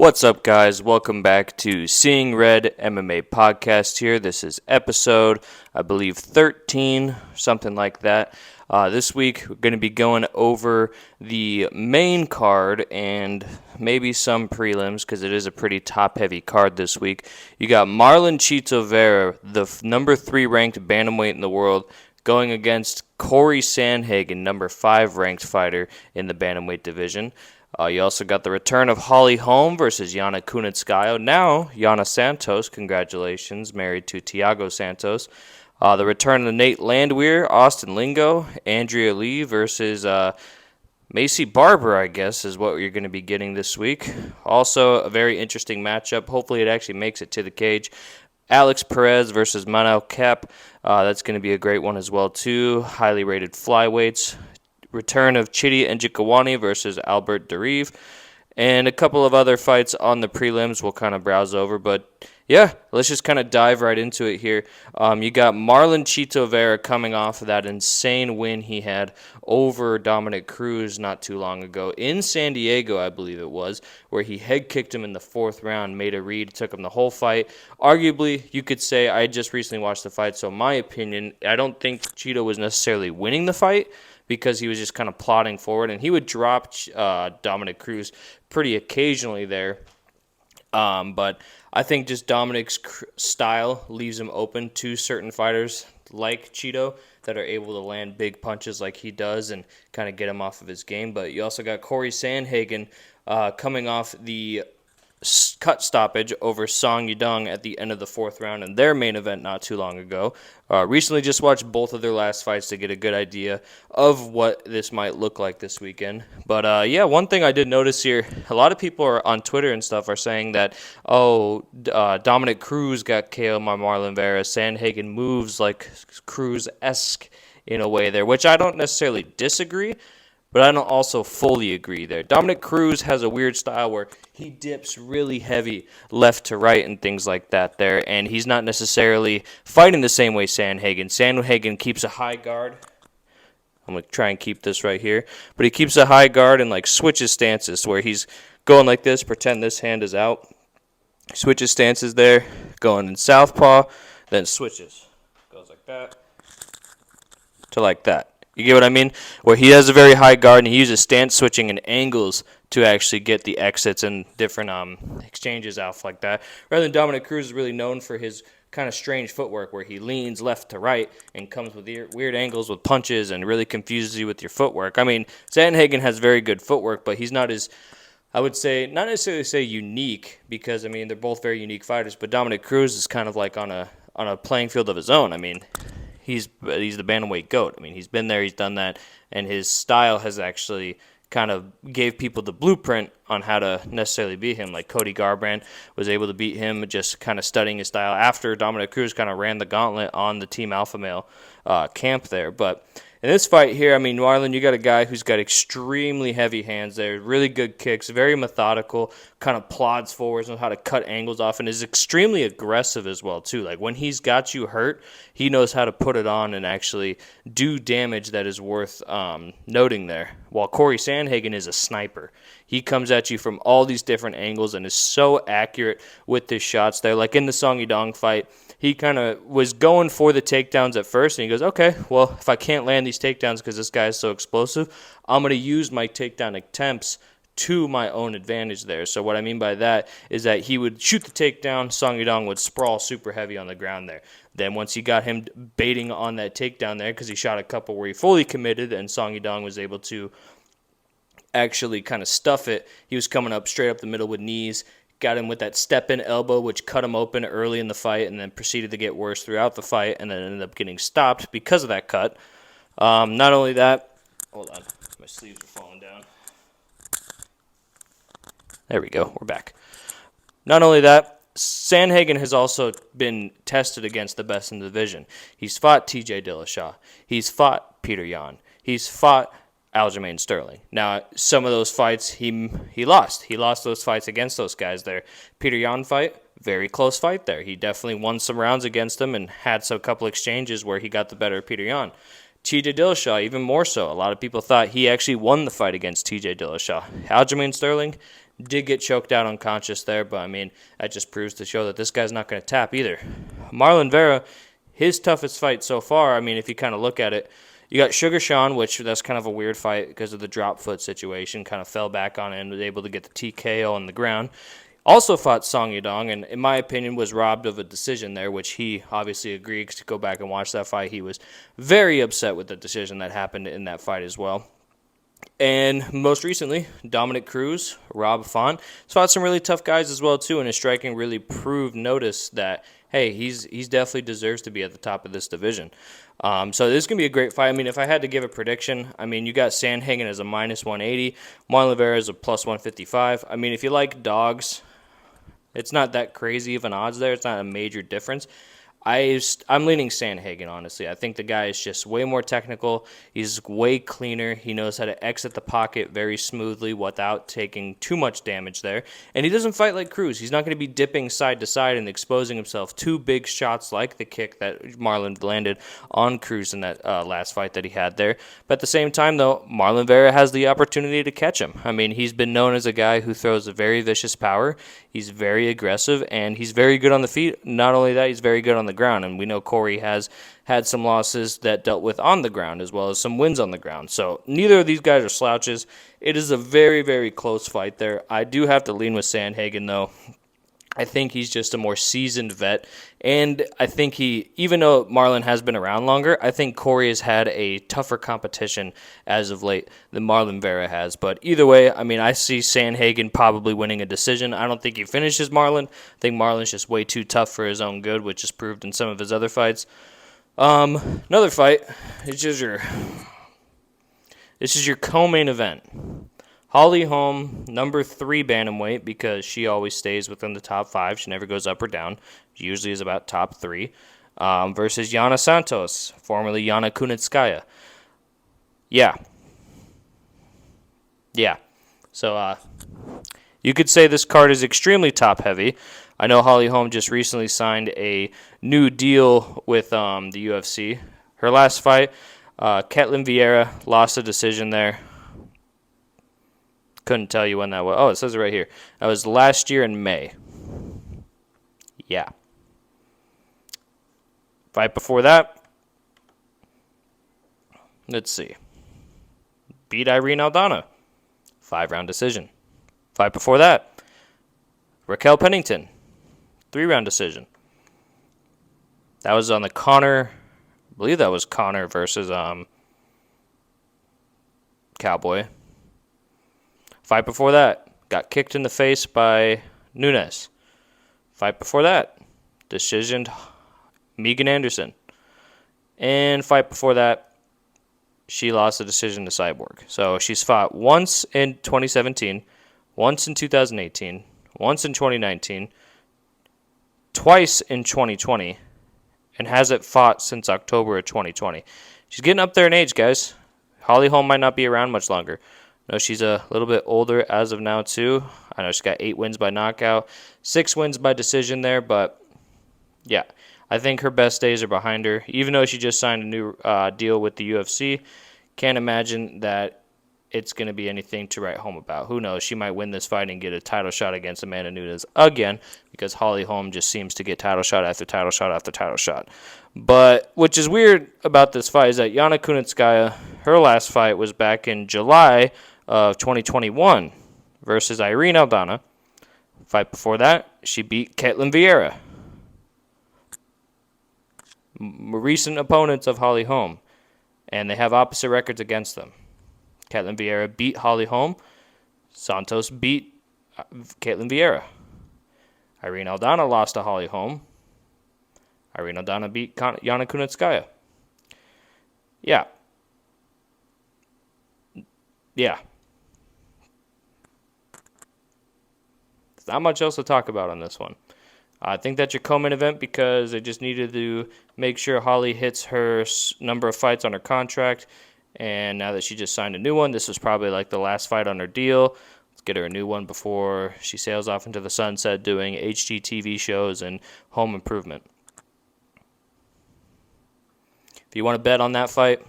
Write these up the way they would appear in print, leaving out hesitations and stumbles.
What's up, guys? Welcome back to Seeing Red MMA Podcast here. This is episode, I believe, 13, something like that. This week, we're going to be going over the main card and maybe some prelims because it is a pretty top-heavy card this week. You got Marlon Chito Vera, the number 3 ranked bantamweight in the world, going against Corey Sandhagen, number 5 ranked fighter in the bantamweight division. You also got the return of Holly Holm versus Yana Kunitskaya. Now, Yana Santos, congratulations, married to Thiago Santos. The return of Nate Landhwehr, Austin Lingo, Andrea Lee versus Macy Barber, I guess, is what you're going to be getting this week. Also, a very interesting matchup. Hopefully, it actually makes it to the cage. Alex Perez versus Manel Cap. That's going to be a great one as well, too. Highly rated flyweights. Return of Chidi Njokuani versus Albert Derive, and a couple of other fights on the prelims we'll kind of browse over. But yeah, let's just kind of dive right into it here. You got Marlon Chito Vera coming off of that insane win he had over Dominic Cruz not too long ago in San Diego, I believe it was, where he head kicked him in the 4th round, made a read, took him the whole fight. Arguably, you could say, I just recently watched the fight, so in my opinion, I don't think Chito was necessarily winning the fight, because he was just kind of plodding forward, and he would drop Dominic Cruz pretty occasionally there. But I think just Dominic's style leaves him open to certain fighters like Chito that are able to land big punches like he does and kind of get him off of his game. But you also got Corey Sandhagen coming off the cut stoppage over Song Yadong at the end of the 4th round in their main event not too long ago. Recently just watched both of their last fights to get a good idea of what this might look like this weekend. But yeah, one thing I did notice here, a lot of people are on Twitter and stuff are saying that, Dominic Cruz got KO'd by Marlon Vera. Sandhagen moves like Cruz-esque in a way there, which I don't necessarily disagree, but I don't also fully agree there. Dominic Cruz has a weird style where he dips really heavy left to right and things like that there, and he's not necessarily fighting the same way Sandhagen. Sandhagen keeps a high guard. I'm going to try and keep this right here. But he keeps a high guard and like switches stances where he's going like this, pretend this hand is out. Switches stances there, going in southpaw, then switches. Goes like that to like that. You get what I mean? Where he has a very high guard and he uses stance switching and angles to actually get the exits and different exchanges out like that. Rather than Dominic Cruz is really known for his kind of strange footwork where he leans left to right and comes with weird angles with punches and really confuses you with your footwork. I mean, Sandhagen has very good footwork, but he's not as, I would say, not necessarily say unique because, I mean, they're both very unique fighters, but Dominic Cruz is kind of like on a playing field of his own. I mean, he's the bantamweight GOAT. I mean, he's been there, he's done that, and his style has actually kind of gave people the blueprint on how to necessarily beat him. Like Cody Garbrandt was able to beat him just kind of studying his style after Dominic Cruz kind of ran the gauntlet on the Team Alpha Male camp there. But in this fight here, I mean, Marlon, you got a guy who's got extremely heavy hands there, really good kicks, very methodical, kind of plods forwards, knows how to cut angles off, and is extremely aggressive as well, too. Like, when he's got you hurt, he knows how to put it on and actually do damage that is worth noting there. While Corey Sandhagen is a sniper. He comes at you from all these different angles and is so accurate with his shots there. Like in the Song Yadong fight, he kind of was going for the takedowns at first, and he goes, okay, well, if I can't land these takedowns because this guy is so explosive, I'm going to use my takedown attempts to my own advantage there. So what I mean by that is that he would shoot the takedown, Song Yadong would sprawl super heavy on the ground there. Then once he got him baiting on that takedown there, because he shot a couple where he fully committed and Song Yadong was able to actually kind of stuff it, he was coming up straight up the middle with knees, got him with that step-in elbow, which cut him open early in the fight and then proceeded to get worse throughout the fight and then ended up getting stopped because of that cut. Not only that, hold on, my sleeves are falling down. There we go, we're back. Not only that, Sandhagen has also been tested against the best in the division. He's fought TJ Dillashaw. He's fought Peter Yan. He's fought Aljamain Sterling. Now, some of those fights he lost. He lost those fights against those guys there. Peter Yan fight, very close fight there. He definitely won some rounds against him and had a couple exchanges where he got the better of Peter Yan. TJ Dillashaw, even more so. A lot of people thought he actually won the fight against TJ Dillashaw. Aljamain Sterling, Did get choked out unconscious there, but, I mean, that just proves to show that this guy's not going to tap either. Marlon Vera, his toughest fight so far, I mean, if you kind of look at it, you got Sugar Sean, which that's kind of a weird fight because of the drop foot situation. Kind of fell back on it and was able to get the TKO on the ground. Also fought Song Yadong, and in my opinion was robbed of a decision there, which he obviously agreed to go back and watch that fight. He was very upset with the decision that happened in that fight as well. And most recently, Dominic Cruz, Rob Font, has fought some really tough guys as well too, and his striking really proved notice that, hey, he's definitely deserves to be at the top of this division. So this is going to be a great fight. I mean, if I had to give a prediction, I mean, you got Sandhagen as a minus 180, Marlon Vera as a plus 155. I mean, if you like dogs, it's not that crazy of an odds there. It's not a major difference. I'm leaning Sandhagen, honestly. I think the guy is just way more technical. He's way cleaner. He knows how to exit the pocket very smoothly without taking too much damage there. And he doesn't fight like Cruz. He's not going to be dipping side to side and exposing himself to big shots like the kick that Marlon landed on Cruz in that last fight that he had there. But at the same time, though, Marlon Vera has the opportunity to catch him. I mean, he's been known as a guy who throws a very vicious power. He's very aggressive, and he's very good on the feet. Not only that, he's very good on the ground, and we know Corey has had some losses that dealt with on the ground as well as some wins on the ground. So neither of these guys are slouches. It is a very, very close fight there. I do have to lean with Sandhagen, though. I think he's just a more seasoned vet, and I think even though Marlon has been around longer, I think Corey has had a tougher competition as of late than Marlon Vera has. But either way, I mean, I see Sandhagen probably winning a decision. I don't think he finishes Marlon. I think Marlon's just way too tough for his own good, which is proved in some of his other fights. Another fight, this is your co-main event. Holly Holm, number 3 bantamweight, because she always stays within the top 5. She never goes up or down. She usually is about top 3. Versus Yana Santos, formerly Yana Kunitskaya. Yeah. So, you could say this card is extremely top-heavy. I know Holly Holm just recently signed a new deal with the UFC. Her last fight, Ketlin Vieira lost a decision there. Couldn't tell you when that was. Oh, it says it right here. That was last year in May. Yeah. Fight before that. Let's see. Beat Irene Aldana. 5-round decision. Fight before that. Raquel Pennington. 3-round decision. That was on the Connor. I believe that was Connor versus Cowboy. Fight before that, got kicked in the face by Nunes. Fight before that, decisioned Megan Anderson. And fight before that, she lost the decision to Cyborg. So she's fought once in 2017, once in 2018, once in 2019, twice in 2020, and hasn't fought since October of 2020. She's getting up there in age, guys. Holly Holm might not be around much longer. I know she's a little bit older as of now, too. I know she's got 8 wins by knockout, 6 wins by decision there, but yeah, I think her best days are behind her. Even though she just signed a new deal with the UFC, can't imagine that it's going to be anything to write home about. Who knows? She might win this fight and get a title shot against Amanda Nunes again, because Holly Holm just seems to get title shot after title shot after title shot. But which is weird about this fight is that Yana Kunitskaya, her last fight was back in July of 2021 versus Irene Aldana. Fight before that, she beat Ketlin Vieira. Recent opponents of Holly Holm, and they have opposite records against them. Ketlin Vieira beat Holly Holm. Santos beat Ketlin Vieira. Irene Aldana lost to Holly Holm. Irene Aldana beat Yana Kunitskaya. Yeah. There's not much else to talk about on this one. I think that's your co-main event because they just needed to make sure Holly hits her number of fights on her contract. And now that she just signed a new one, this was probably like the last fight on her deal. Let's get her a new one before she sails off into the sunset doing HGTV shows and home improvement. If you want to bet on that fight,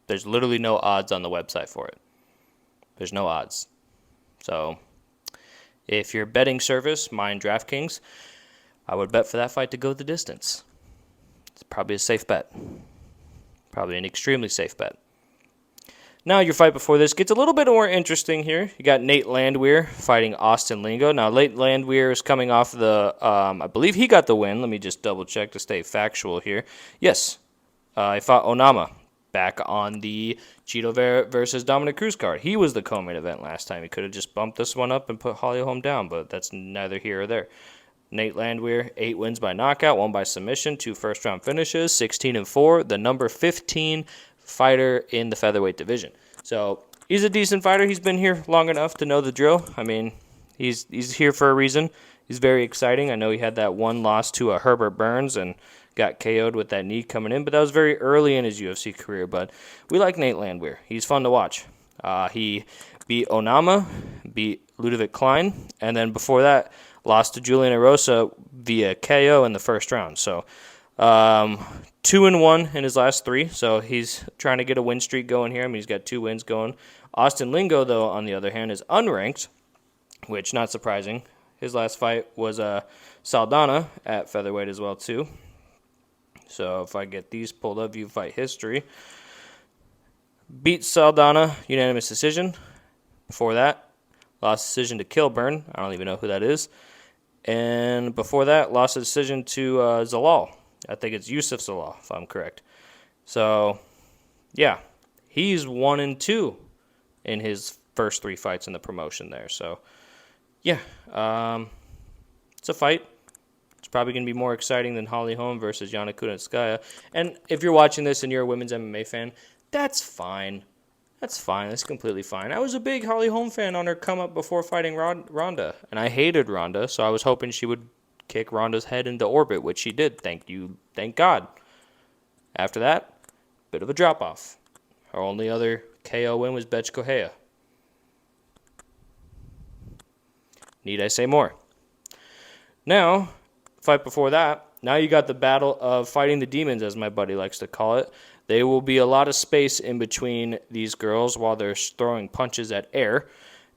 there's literally no odds on the website for it. There's no odds. So If your betting service, mine DraftKings, I would bet for that fight to go the distance. It's probably a safe bet. Probably an extremely safe bet. Now your fight before this gets a little bit more interesting here. You got Nate Landhwehr fighting Austin Lingo. Now, Nate Landhwehr is coming off the, I believe he got the win. Let me just double check to stay factual here. Yes, he fought Onama back on the Chito Vera versus Dominic Cruz card. He was the co-main event last time. He could have just bumped this one up and put Holly Holm down, but that's neither here or there. Nate Landhwehr, 8 wins by knockout, 1 by submission, 2 first-round finishes, 16-4, the number 15 fighter in the featherweight division. So he's a decent fighter. He's been here long enough to know the drill. I mean, he's here for a reason. He's very exciting. I know he had that one loss to Herbert Burns and got KO'd with that knee coming in, but that was very early in his UFC career. But we like Nate Landhwehr. He's fun to watch. He beat Onama, beat Ludovic Klein, and then before that, lost to Julian Erosa via KO in the first round. So 2-1 in his last 3. So he's trying to get a win streak going here. I mean, he's got 2 wins going. Austin Lingo, though, on the other hand, is unranked, which not surprising. His last fight was Saldana at featherweight as well, too. So if I get these pulled up, view fight history. Beat Saldana, unanimous decision. Before that, lost decision to Kilburn. I don't even know who that is. And before that, lost a decision to Zalal. I think it's Yusuf Zalal, if I'm correct. So, yeah, he's 1-2 in his first 3 fights in the promotion there. So, yeah, it's a fight. It's probably going to be more exciting than Holly Holm versus Yana Kunitskaya. And if you're watching this and you're a women's MMA fan, that's fine. That's fine. That's completely fine. I was a big Holly Holm fan on her come up before fighting Ronda, and I hated Ronda, so I was hoping she would kick Ronda's head into orbit, which she did. Thank God. After that, bit of a drop-off. Her only other KO win was Betch Correia. Need I say more? Now, fight before that, now you got the battle of fighting the demons, as my buddy likes to call it. There will be a lot of space in between these girls while they're throwing punches at air.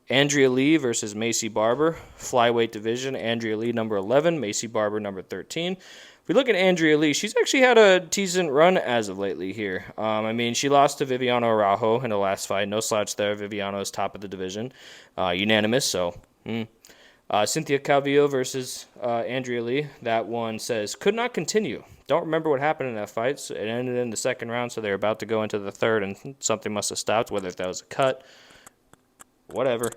Andrea Lee versus Macy Barber, flyweight division. Andrea Lee, number 11. Macy Barber, number 13. If we look at Andrea Lee, she's actually had a decent run as of lately here. I mean, she lost to Viviano Araujo in the last fight. No slouch there. Viviano is top of the division. Unanimous, so... Cynthia Calvillo versus Andrea Lee. That one says, could not continue. Don't remember what happened in that fight. So it ended in the second round, so they're about to go into the third, and something must have stopped, whether that was a cut, whatever.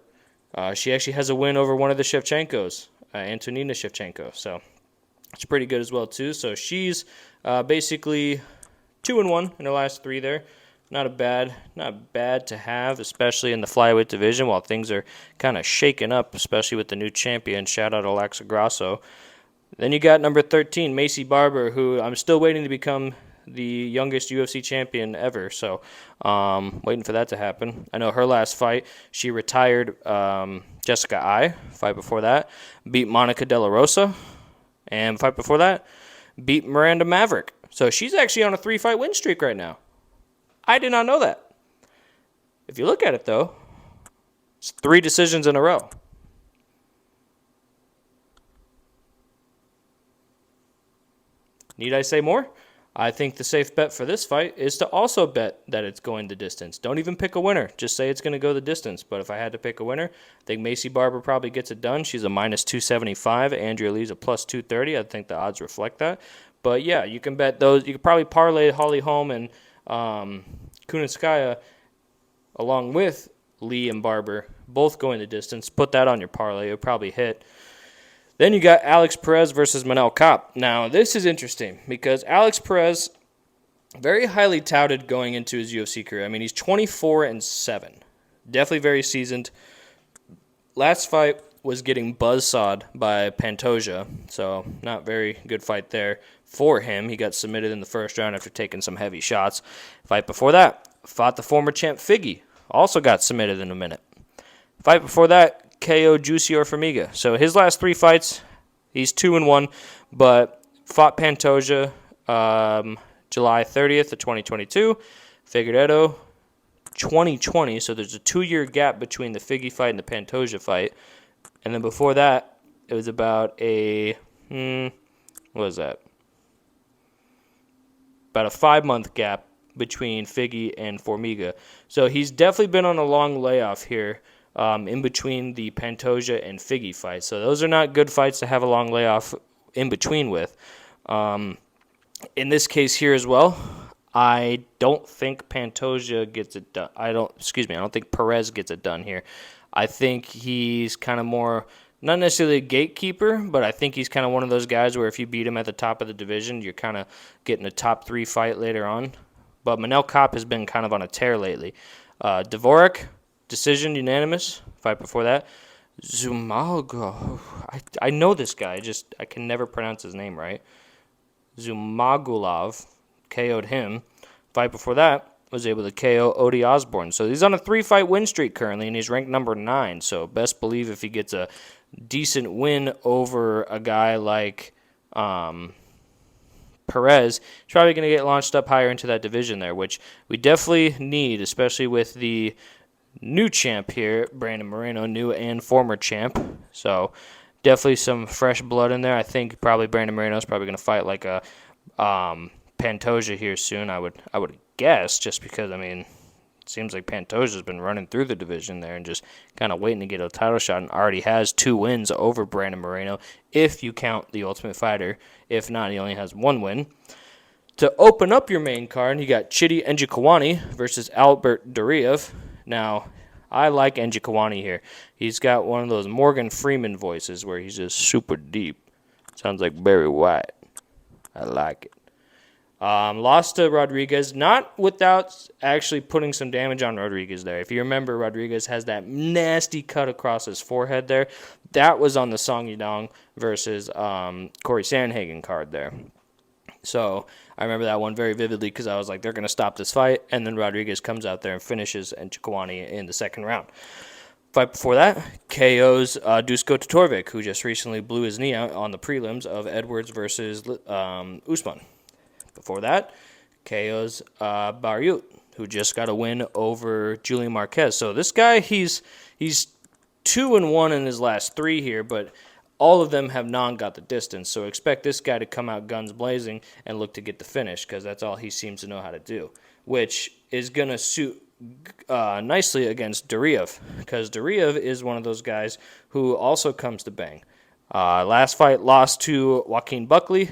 She actually has a win over one of the Shevchenkos, Antonina Shevchenko. So it's pretty good as well, too. So she's basically 2-1 in her last 3 there. Not bad to have, especially in the flyweight division while things are kind of shaking up, especially with the new champion. Shout out Alexa Grasso. Then you got number 13, Macy Barber, who I'm still waiting to become the youngest UFC champion ever. So waiting for that to happen. I know her last fight, she retired Jessica Ai. Fight before that, beat Monica De La Rosa. And fight before that, beat Miranda Maverick. So she's actually on a 3-fight win streak right now. I did not know that. If you look at it, though, it's 3 decisions in a row. Need I say more? I think the safe bet for this fight is to also bet that it's going the distance. Don't even pick a winner. Just say it's going to go the distance. But if I had to pick a winner, I think Macy Barber probably gets it done. She's a minus 275. Andrea Lee's a plus 230. I think the odds reflect that. But, yeah, you can bet those. You could probably parlay Holly Holm and Kunitskaya along with Lee and Barber, both going the distance. Put that on your parlay. It'll probably hit. Then you got Alex Perez versus Manel Kape. Now, this is interesting because Alex Perez, very highly touted going into his UFC career. I mean, he's 24-7. Definitely very seasoned. Last fight was getting buzzsawed by Pantoja, so not very good fight there for him. He got submitted in the first round after taking some heavy shots. Fight before that, fought the former champ Figgy. Also got submitted in a minute. Fight before that, KO Jussier Formiga. So his last 3 fights, he's 2-1, but fought Pantoja July 30th of 2022. Figueiredo 2020, so there's a 2-year gap between the Figgy fight and the Pantoja fight. And then before that, it was about what was that? About a 5-month gap between Figgy and Formiga. So he's definitely been on a long layoff here in between the Pantoja and Figgy fights. So those are not good fights to have a long layoff in between with. In this case here as well, I don't think Pantoja gets it done. I don't think Perez gets it done here. I think he's kind of more, not necessarily a gatekeeper, but I think he's kind of one of those guys where if you beat him at the top of the division, you're kind of getting a top 3 fight later on. But Manel Kape has been kind of on a tear lately. Dvorak, decision, unanimous. Fight before that. Zumagulov. I know this guy, I can never pronounce his name right. Zumagulov KO'd him. Fight before that was able to KO Odie Osborne. So he's on a 3-fight win streak currently, and he's ranked number 9. So best believe if he gets a decent win over a guy like Perez, he's probably going to get launched up higher into that division there, which we definitely need, especially with the new champ here, Brandon Moreno, new and former champ. So definitely some fresh blood in there. I think probably Brandon Moreno is probably going to fight like a Pantoja here soon. I would guess, just because it seems like Pantoja's been running through the division there and just kind of waiting to get a title shot, and already has 2 wins over Brandon Moreno if you count the Ultimate Fighter. If not, he only has 1 win. To open up your main card, you got Chidi Njokuani versus Albert Duriev. Now, I like Njokuani here. He's got one of those Morgan Freeman voices where he's just super deep. Sounds like Barry White. I like it. Lost to Rodriguez, not without actually putting some damage on Rodriguez there. If you remember, Rodriguez has that nasty cut across his forehead there. That was on the Song Yadong versus Corey Sandhagen card there. So I remember that one very vividly because I was like, they're going to stop this fight. And then Rodriguez comes out there and finishes Njokuani in the second round. Fight before that, KO's Dusko Todorovic, who just recently blew his knee out on the prelims of Edwards versus Usman. Before that, KO's Barriot, who just got a win over Julian Marquez. So this guy, he's 2-1 in his last 3 here, but all of them have got the distance. So expect this guy to come out guns blazing and look to get the finish, because that's all he seems to know how to do, which is going to suit nicely against Duriev, because Duriev is one of those guys who also comes to bang. Last fight lost to Joaquin Buckley,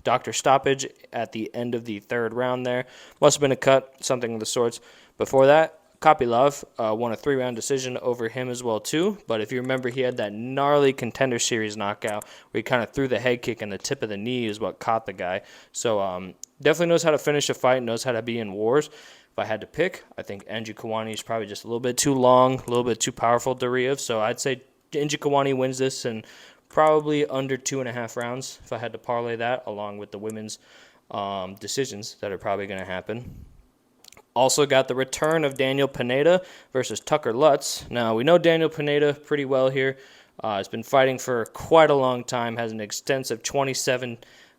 doctor stoppage at the end of the 3rd round there. Must have been a cut, something of the sorts. Before that, Kopylov won a 3-round decision over him as well too. But if you remember, he had that gnarly Contender Series knockout where he kind of threw the head kick and the tip of the knee is what caught the guy. So definitely knows how to finish a fight, knows how to be in wars. If I had to pick, I think Njokuani is probably just a little bit too long, a little bit too powerful to Duriev. So I'd say Njokuani wins this in probably under 2.5 rounds, if I had to parlay that, along with the women's decisions that are probably going to happen. Also got the return of Daniel Pineda versus Tucker Lutz. Now, we know Daniel Pineda pretty well here. He's been fighting for quite a long time, has an extensive 27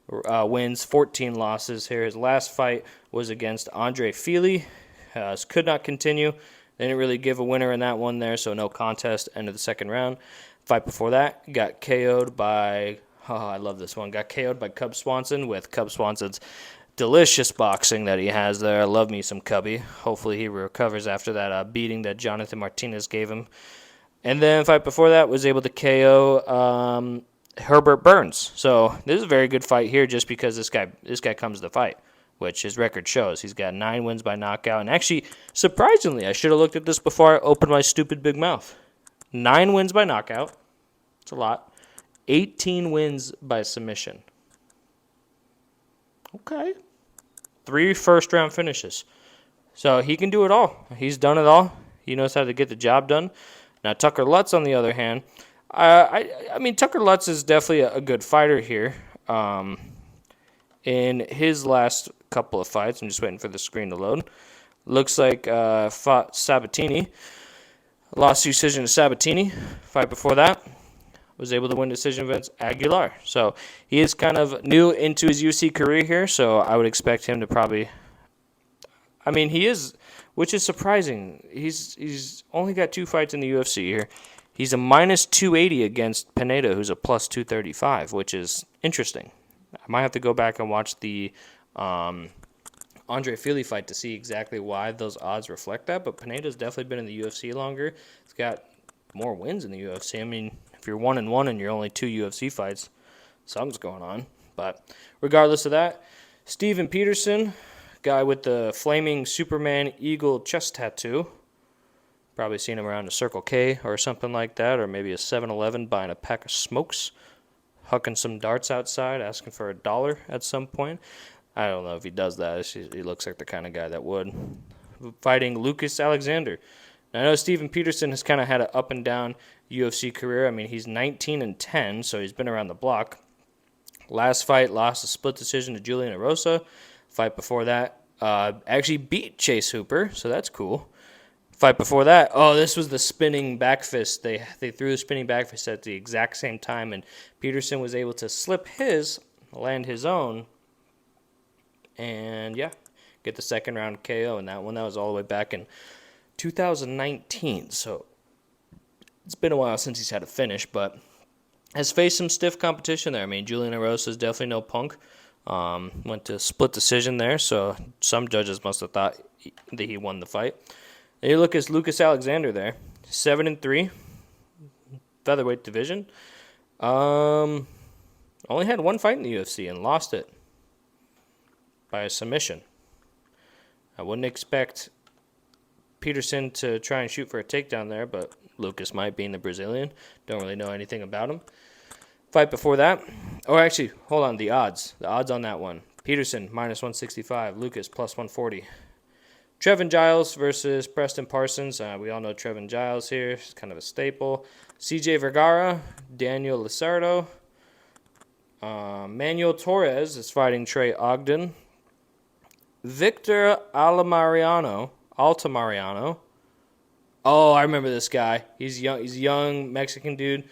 wins, 14 losses here. His last fight was against Andre Fili. Could not continue. They didn't really give a winner in that one there, so no contest, end of the 2nd round. Fight before that, got KO'd by, I love this one, got KO'd by Cub Swanson with Cub Swanson's delicious boxing that he has there. I love me some Cubby. Hopefully he recovers after that beating that Jonathan Martinez gave him. And then fight before that was able to KO Herbert Burns. So this is a very good fight here just because this guy comes to fight, which his record shows. He's got 9 wins by knockout. And actually, surprisingly, I should have looked at this before I opened my stupid big mouth. 9 wins by knockout. It's a lot. 18 wins by submission. Okay. 3 first-round finishes. So he can do it all. He's done it all. He knows how to get the job done. Now, Tucker Lutz, on the other hand, I mean, Tucker Lutz is definitely a good fighter here. In his last couple of fights, I'm just waiting for the screen to load. Looks like fought Sabatini. Lost decision to Sabatini. Fight before that, was able to win decision against Aguilar. So he is kind of new into his UFC career here, so I would expect him to probably... I mean, he is, which is surprising. He's only got 2 fights in the UFC here. He's a minus 280 against Pineda, who's a plus 235, which is interesting. I might have to go back and watch the Andre Fili fight to see exactly why those odds reflect that, but Pineda's definitely been in the UFC longer. He's got more wins in the UFC. I mean, if you're 1-1 and you're only 2 UFC fights, something's going on. But regardless of that, Steven Peterson, guy with the flaming Superman eagle chest tattoo. Probably seen him around a Circle K or something like that, or maybe a 7-Eleven buying a pack of smokes, hucking some darts outside, asking for $1 at some point. I don't know if he does that. He looks like the kind of guy that would. Fighting Lucas Alexander. Now, I know Steven Peterson has kind of had an up and down UFC career. I mean, he's 19-10, so he's been around the block. Last fight, lost a split decision to Julian Erosa. Fight before that, actually beat Chase Hooper, so that's cool. Fight before that, this was the spinning back fist. They threw the spinning back fist at the exact same time, and Peterson was able to slip his, land his own, and get the second round KO in that one. That was all the way back in 2019, so it's been a while since he's had a finish, but has faced some stiff competition there. I mean, Julian Erosa is definitely no punk. Went to split decision there, so some judges must have thought that he won the fight. And you look at Lucas Alexander there, 7-3, featherweight division. Only had one fight in the UFC and lost it by a submission. I wouldn't expect Peterson to try and shoot for a takedown there, but Lucas might, being the Brazilian. Don't really know anything about him. Fight before that. Actually, hold on, the odds. The odds on that one. Peterson, minus 165. Lucas, plus 140. Trevin Giles versus Preston Parsons. We all know Trevin Giles here. He's kind of a staple. CJ Vergara, Daniel Lizardo. Manuel Torres is fighting Trey Ogden. Victor Altamirano. Oh, I remember this guy. He's young. He's a young Mexican dude.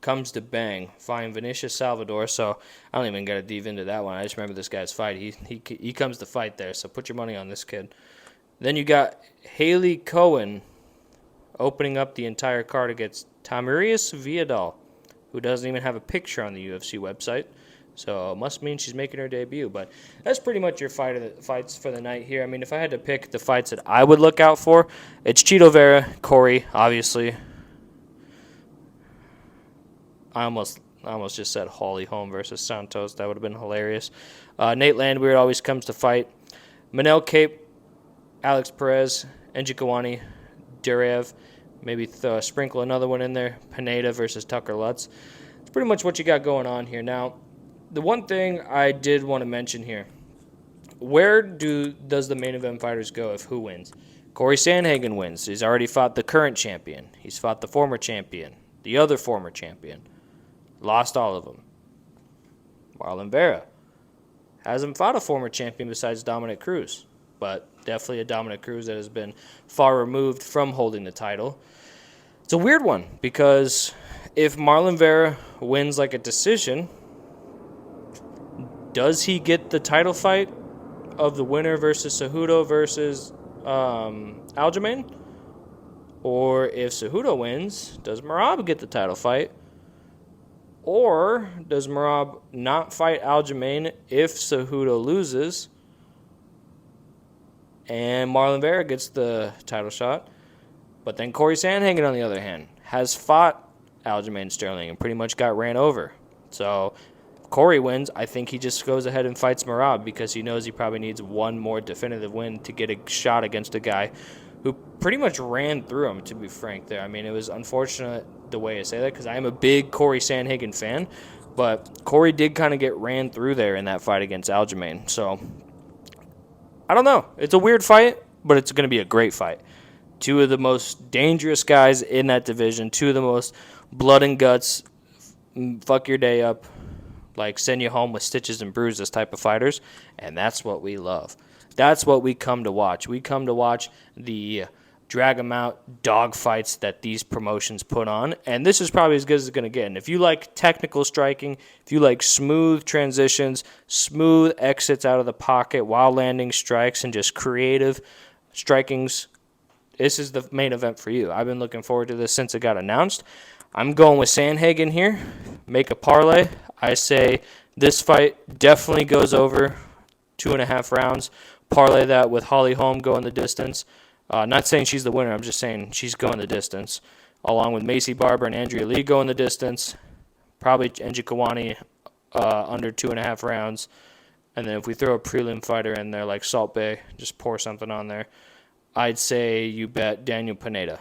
Comes to bang. Fighting Vinicius Salvador. So I don't even got to dive into that one. I just remember this guy's fight. He comes to fight there. So put your money on this kid. Then you got Haley Cohen opening up the entire card against Tamirius Viadal, who doesn't even have a picture on the UFC website. So it must mean she's making her debut. But that's pretty much your fights for the night here. I mean, if I had to pick the fights that I would look out for, it's Chito Vera, Corey, obviously. I almost just said Holly Holm versus Santos. That would have been hilarious. Nate Landhwehr always comes to fight. Manel Cape, Alex Perez, Njokuani, Durev. Maybe sprinkle another one in there. Pineda versus Tucker Lutz. It's pretty much what you got going on here. Now, the one thing I did want to mention here, where does the main event fighters go if who wins? Corey Sandhagen wins. He's already fought the current champion. He's fought the former champion, the other former champion. Lost all of them. Marlon Vera hasn't fought a former champion besides Dominic Cruz, but definitely a Dominic Cruz that has been far removed from holding the title. It's a weird one because if Marlon Vera wins like a decision, does he get the title fight of the winner versus Cejudo versus Aljamain? Or if Cejudo wins, does Merab get the title fight? Or does Merab not fight Aljamain if Cejudo loses and Marlon Vera gets the title shot? But then Corey Sandhagen, on the other hand, has fought Aljamain Sterling and pretty much got ran over. So if Corey wins, I think he just goes ahead and fights Merab because he knows he probably needs one more definitive win to get a shot against a guy who pretty much ran through him, to be frank there. I mean, it was unfortunate the way I say that because I am a big Corey Sandhagen fan, but Corey did kind of get ran through there in that fight against Aljamain. So I don't know. It's a weird fight, but it's going to be a great fight. Two of the most dangerous guys in that division, two of the most blood and guts, fuck your day up, like send you home with stitches and bruises type of fighters, and that's what we love. That's what we come to watch. We come to watch the drag them out dog fights that these promotions put on, and this is probably as good as it's going to get. And if you like technical striking, if you like smooth transitions, smooth exits out of the pocket while landing strikes, and just creative strikings, this is the main event for you. I've been looking forward to this since it got announced. I'm going with Sandhagen here. Make a parlay. I say this fight definitely goes over 2.5 rounds. Parlay that with Holly Holm going the distance. Not saying she's the winner. I'm just saying she's going the distance. Along with Macy Barber and Andrea Lee going the distance. Probably Njokuani under 2.5 rounds. And then if we throw a prelim fighter in there like Salt Bay, just pour something on there, I'd say you bet Daniel Pineda.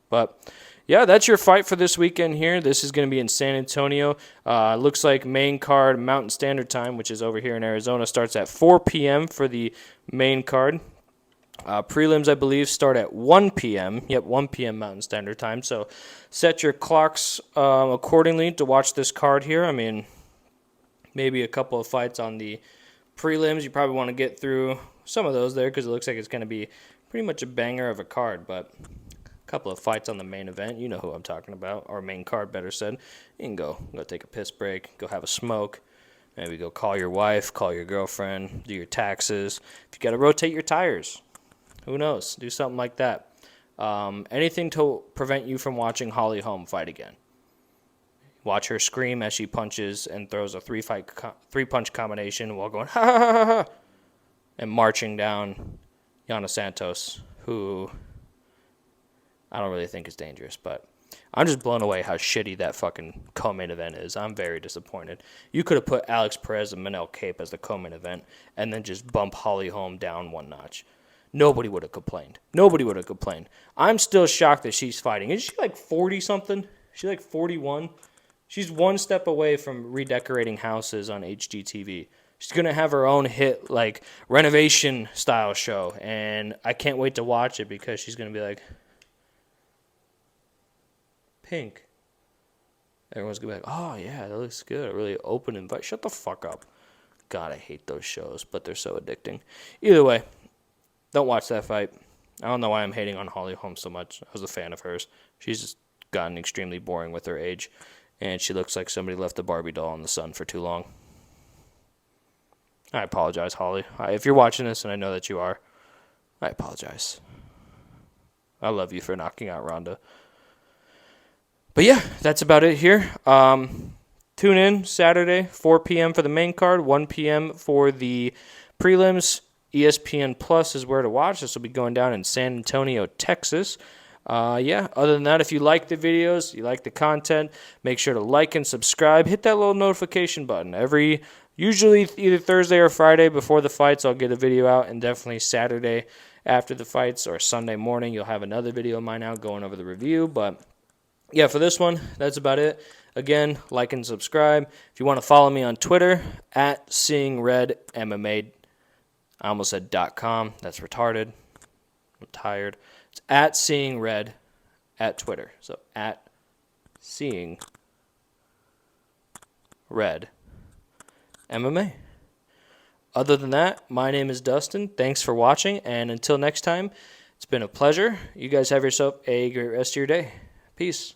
But, yeah, that's your fight for this weekend here. This is going to be in San Antonio. Looks like main card Mountain Standard Time, which is over here in Arizona, starts at 4 p.m. for the main card. Prelims, I believe, start at 1 p.m. Yep, 1 p.m. Mountain Standard Time. So set your clocks accordingly to watch this card here. I mean, maybe a couple of fights on the prelims. You probably want to get through some of those there because it looks like it's going to be pretty much a banger of a card. But a couple of fights on the main event. You know who I'm talking about, or main card, better said. You can go take a piss break, go have a smoke. Maybe go call your wife, call your girlfriend, do your taxes. If you got to rotate your tires, who knows? Do something like that. Anything to prevent you from watching Holly Holm fight again. Watch her scream as she punches and throws a three-punch combination while going, ha, ha, ha, ha, ha, and marching down Yana Santos, who I don't really think is dangerous, but I'm just blown away how shitty that fucking co-main event is. I'm very disappointed. You could have put Alex Perez and Manel Cape as the co-main event and then just bump Holly Holm down one notch. Nobody would have complained. I'm still shocked that she's fighting. Isn't she like 40-something? She's like 41? She's one step away from redecorating houses on HGTV. She's going to have her own hit, like, renovation-style show, and I can't wait to watch it because she's going to be like, pink. Everyone's going to be like, oh, yeah, that looks good. A really open invite. Shut the fuck up. God, I hate those shows, but they're so addicting. Either way, don't watch that fight. I don't know why I'm hating on Holly Holm so much. I was a fan of hers. She's just gotten extremely boring with her age. And she looks like somebody left a Barbie doll in the sun for too long. I apologize, Holly. If you're watching this, and I know that you are, I apologize. I love you for knocking out Ronda. But yeah, that's about it here. Tune in Saturday, 4 p.m. for the main card, 1 p.m. for the prelims. ESPN Plus is where to watch. This will be going down in San Antonio, Texas. Other than that, if you like the videos, you like the content, make sure to like and subscribe. Hit that little notification button. Usually either Thursday or Friday before the fights, I'll get a video out, and definitely Saturday after the fights or Sunday morning, you'll have another video of mine out going over the review. But yeah, for this one, that's about it. Again, like and subscribe. If you want to follow me on Twitter, at Seeing Red MMA. I almost said .com. That's retarded. I'm tired. It's at Seeing Red at Twitter. So at Seeing Red MMA. Other than that, my name is Dustin. Thanks for watching, and until next time, it's been a pleasure. You guys have yourself a great rest of your day. Peace.